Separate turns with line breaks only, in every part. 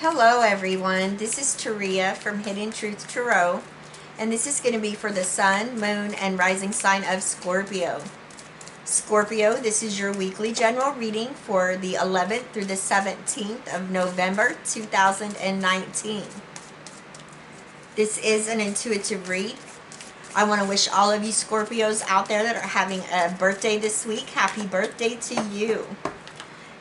Hello everyone, this is Taria from Hidden Truth Tarot, and this is going to be for the Sun, Moon, and Rising sign of Scorpio. Scorpio, this is your weekly general reading for the 11th through the 17th of November 2019. This is an intuitive read. I want to wish all of you Scorpios out there that are having a birthday this week, happy birthday to you.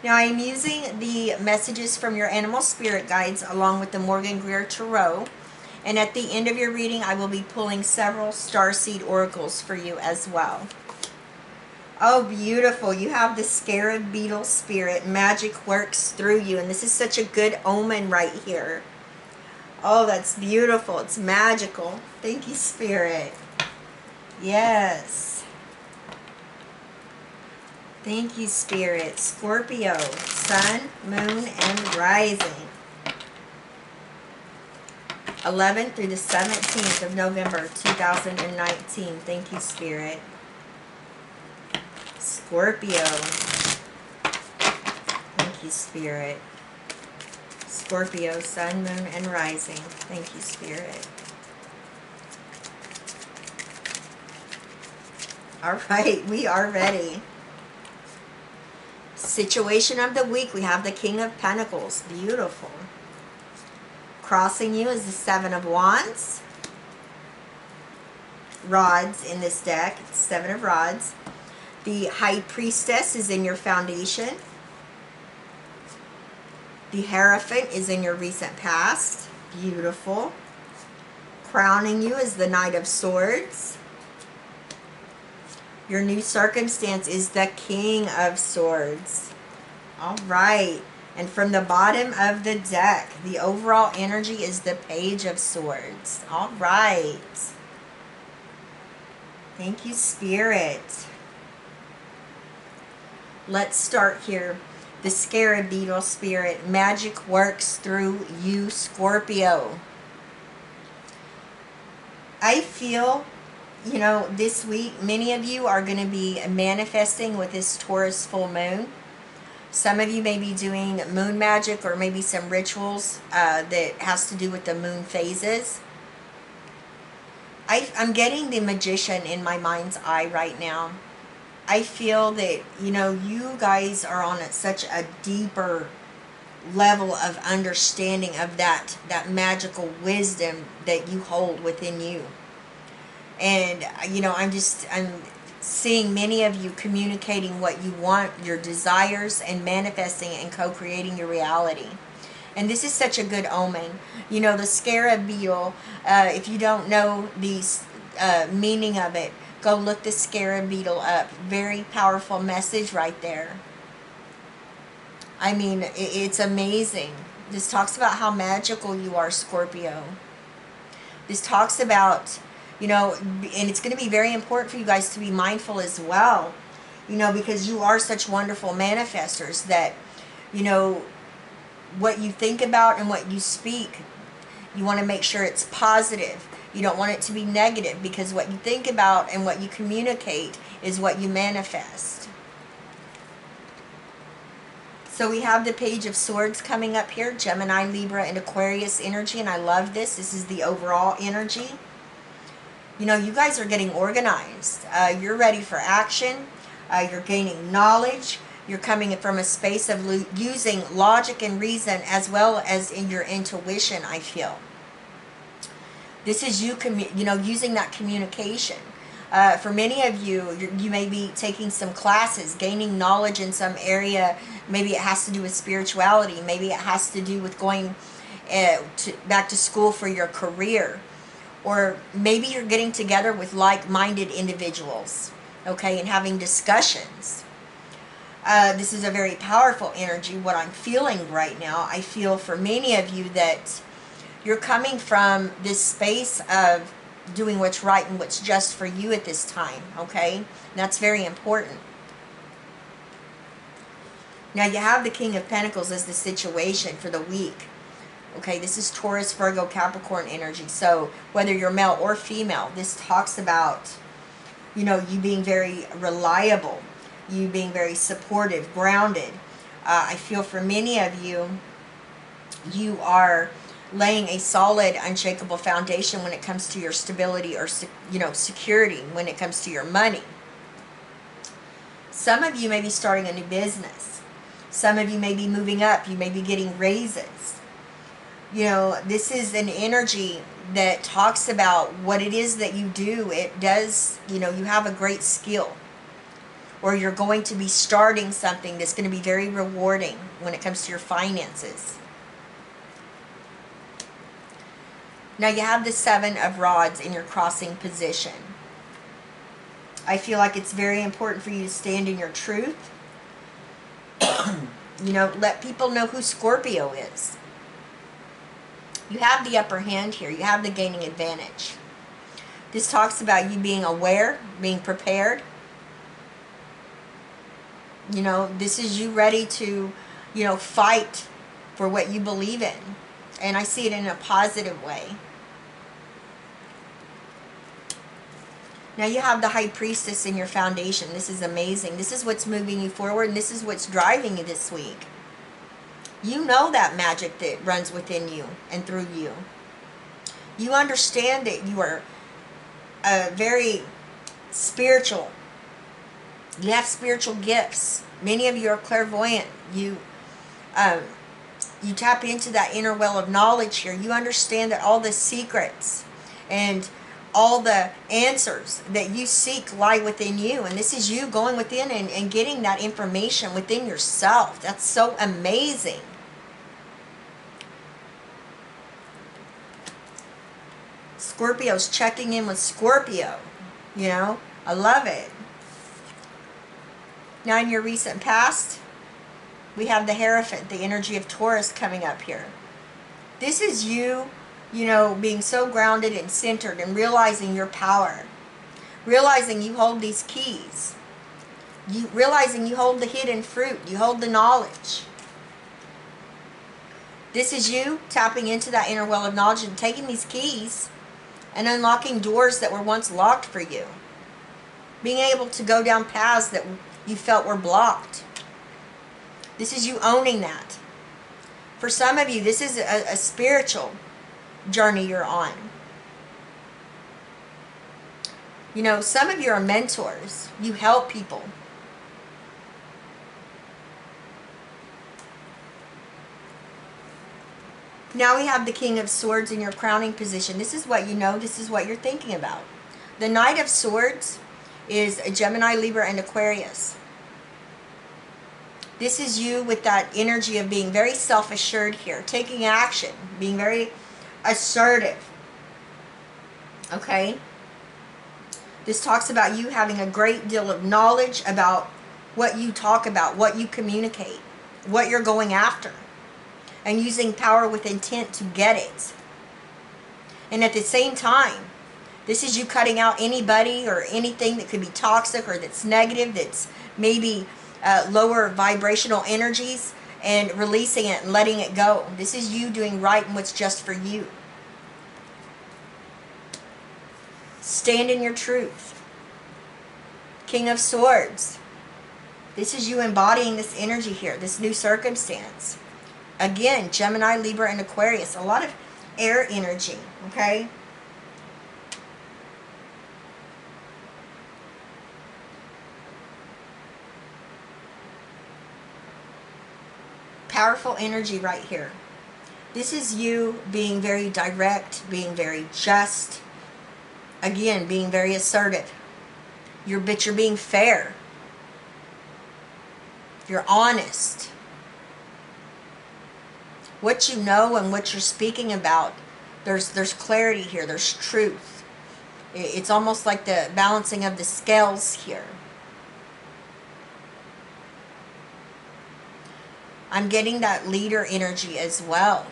Now I'm using the messages from your animal spirit guides along with the Morgan Greer Tarot. And at the end of your reading, I will be pulling several starseed oracles for you as well. Oh, beautiful. You have the scarab beetle spirit. Magic works through you. And this is such a good omen right here. Oh, that's beautiful. It's magical. Thank you, Spirit. Yes. Thank you, Spirit. Scorpio, Sun, Moon, and Rising. 11th through the 17th of November 2019. Thank you, Spirit. Scorpio. Thank you, Spirit. Scorpio, Sun, Moon, and Rising. Thank you, Spirit. All right, we are ready. Situation of the week, we have the King of Pentacles. Beautiful. Crossing you is the Seven of Wands. Rods in this deck. It's Seven of Rods. The High Priestess is in your foundation. The Hierophant is in your recent past. Beautiful. Crowning you is the Knight of Swords. Your new circumstance is the King of Swords. All right. And from the bottom of the deck, the overall energy is the Page of Swords. All right. Thank you, Spirit. Let's start here. The Scarab Beetle Spirit. Magic works through you, Scorpio. I feel, you know, this week, many of you are going to be manifesting with this Taurus full moon. Some of you may be doing moon magic or maybe some rituals that has to do with the moon phases. I'm getting the Magician in my mind's eye right now. I feel that, you know, you guys are on such a deeper level of understanding of that magical wisdom that you hold within you. And, you know, I'm seeing many of you communicating what you want, your desires, and manifesting and co-creating your reality. And this is such a good omen. You know, the Scarab Beetle, if you don't know the meaning of it, go look the Scarab Beetle up. Very powerful message right there. I mean, it's amazing. This talks about how magical you are, Scorpio. This talks about, you know, and it's going to be very important for you guys to be mindful as well, you know, because you are such wonderful manifestors that, you know, what you think about and what you speak, you want to make sure it's positive. You don't want it to be negative, because what you think about and what you communicate is what you manifest. So we have the Page of Swords coming up here, Gemini, Libra, and Aquarius energy, and I love this. This is the overall energy. You know, you guys are getting organized. You're ready for action. You're gaining knowledge. You're coming from a space of using logic and reason as well as in your intuition, I feel. This is you, you know, using that communication. For many of you, you may be taking some classes, gaining knowledge in some area. Maybe it has to do with spirituality. Maybe it has to do with going back to school for your career. Or maybe you're getting together with like-minded individuals, okay, and having discussions. This is a very powerful energy. What I'm feeling right now, I feel for many of you that you're coming from this space of doing what's right and what's just for you at this time, okay? And that's very important. Now you have the King of Pentacles as the situation for the week. Okay, this is Taurus, Virgo, Capricorn energy. So whether you're male or female, this talks about, you know, you being very reliable, you being very supportive, grounded. I feel for many of you, You are laying a solid, unshakable foundation when it comes to your stability or, security when it comes to your money. Some of you may be starting a new business. Some of you may be moving up. You may be getting raises. This is an energy that talks about what it is that you do. It does, you have a great skill, or you're going to be starting something that's going to be very rewarding when it comes to your finances. Now you have the Seven of Rods in your crossing position. I feel like it's very important for you to stand in your truth. Let people know who Scorpio is. You have the upper hand here. You have the gaining advantage. This talks about you being aware, being prepared. This is you ready to, fight for what you believe in. And I see it in a positive way. Now you have the High Priestess in your foundation. This is amazing. This is what's moving you forward, and this is what's driving you this week. You know that magic that runs within you and through you. You understand that you are very spiritual. You have spiritual gifts. Many of you are clairvoyant. You tap into that inner well of knowledge here. You understand that all the secrets and all the answers that you seek lie within you. And this is you going within and getting that information within yourself. That's so amazing. Scorpio's checking in with Scorpio. I love it. Now in your recent past, we have the Hierophant, the energy of Taurus coming up here. This is you, being so grounded and centered and realizing your power. Realizing you hold these keys. Realizing you hold the hidden fruit. You hold the knowledge. This is you tapping into that inner well of knowledge and taking these keys and unlocking doors that were once locked for you. Being able to go down paths that you felt were blocked. This is you owning that. For some of you, this is a spiritual journey you're on. Some of you are mentors. You help people. Now we have the King of Swords in your crowning position. This is what you know. This is what you're thinking about. The Knight of Swords is a Gemini, Libra, and Aquarius. This is you with that energy of being very self-assured here, taking action, being very assertive. Okay? This talks about you having a great deal of knowledge about what you talk about, what you communicate, what you're going after, and using power with intent to get it. And at the same time, this is you cutting out anybody or anything that could be toxic or that's negative, that's maybe lower vibrational energies, and releasing it and letting it go. This is you doing right and what's just for you. Stand in your truth. King of Swords. This is you embodying this energy here, this new circumstance. Again, Gemini, Libra, and Aquarius. A lot of air energy, okay? Powerful energy right here. This is you being very direct, being very just. Again, being very assertive. You're being fair. You're honest. What you know and what you're speaking about, there's clarity here. There's truth. It's almost like the balancing of the scales here. I'm getting that leader energy as well.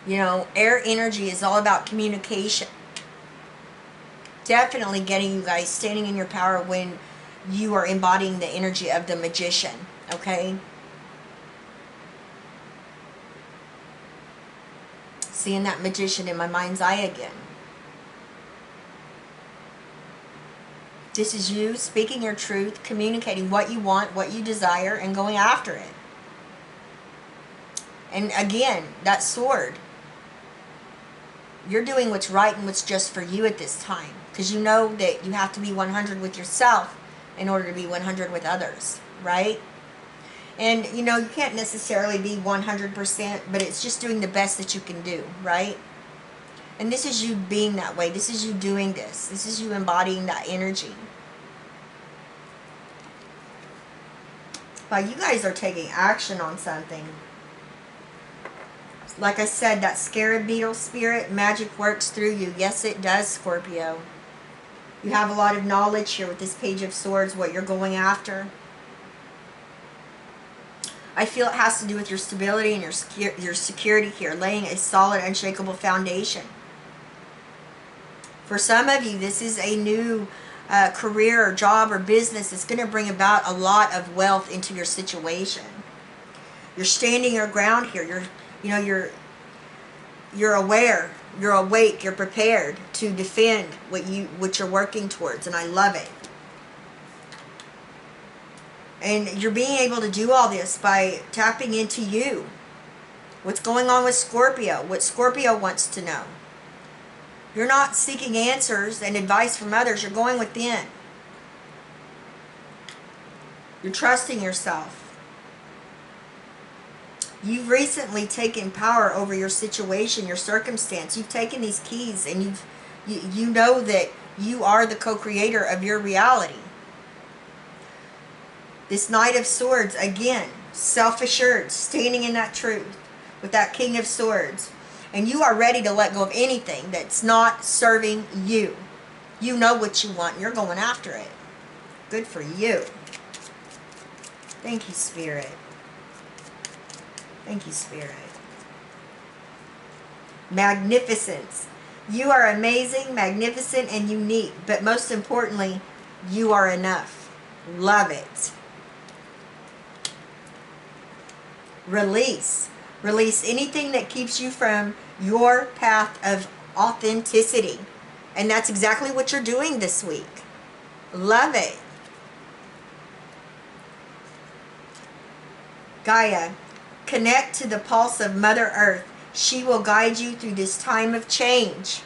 Air energy is all about communication. Definitely getting you guys standing in your power when you are embodying the energy of the magician, okay? Seeing that magician in my mind's eye again. This is you speaking your truth, communicating what you want, what you desire, and going after it. And again, that sword. You're doing what's right and what's just for you at this time. Because you know that you have to be 100 with yourself in order to be 100 with others. Right? And, you know, you can't necessarily be 100%, but it's just doing the best that you can do. Right? And this is you being that way. This is you doing this. This is you embodying that energy. But you guys are taking action on something. Like I said, that scarab beetle spirit, magic works through you. Yes, it does, Scorpio. You have a lot of knowledge here with this Page of Swords, what you're going after. I feel it has to do with your stability and your security here, laying a solid, unshakable foundation. For some of you, this is a new career or job or business that's going to bring about a lot of wealth into your situation. You're standing your ground here. You're aware, you're awake, you're prepared to defend what you're working towards, and I love it. And you're being able to do all this by tapping into you. What's going on with Scorpio? What Scorpio wants to know. You're not seeking answers and advice from others. You're going within. You're trusting yourself. You've recently taken power over your situation, your circumstance. You've taken these keys and you know that you are the co-creator of your reality. This Knight of Swords, again, self-assured, standing in that truth with that King of Swords. And you are ready to let go of anything that's not serving you. You know what you want and you're going after it. Good for you. Thank you, Spirit. Thank you, Spirit. Magnificence. You are amazing, magnificent, and unique. But most importantly, you are enough. Love it. Release. Release anything that keeps you from your path of authenticity. And that's exactly what you're doing this week. Love it. Gaia. Connect to the pulse of Mother Earth. She will guide you through this time of change.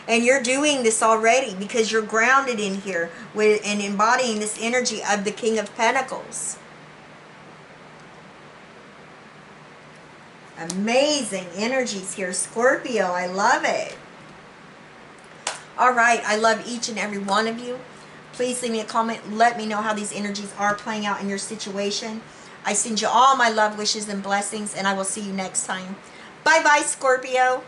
And you're doing this already because you're grounded in here and embodying this energy of the King of Pentacles. Amazing energies here, Scorpio. I love it. All right. I love each and every one of you. Please leave me a comment. Let me know how these energies are playing out in your situation. I send you all my love, wishes, and blessings, and I will see you next time. Bye-bye, Scorpio.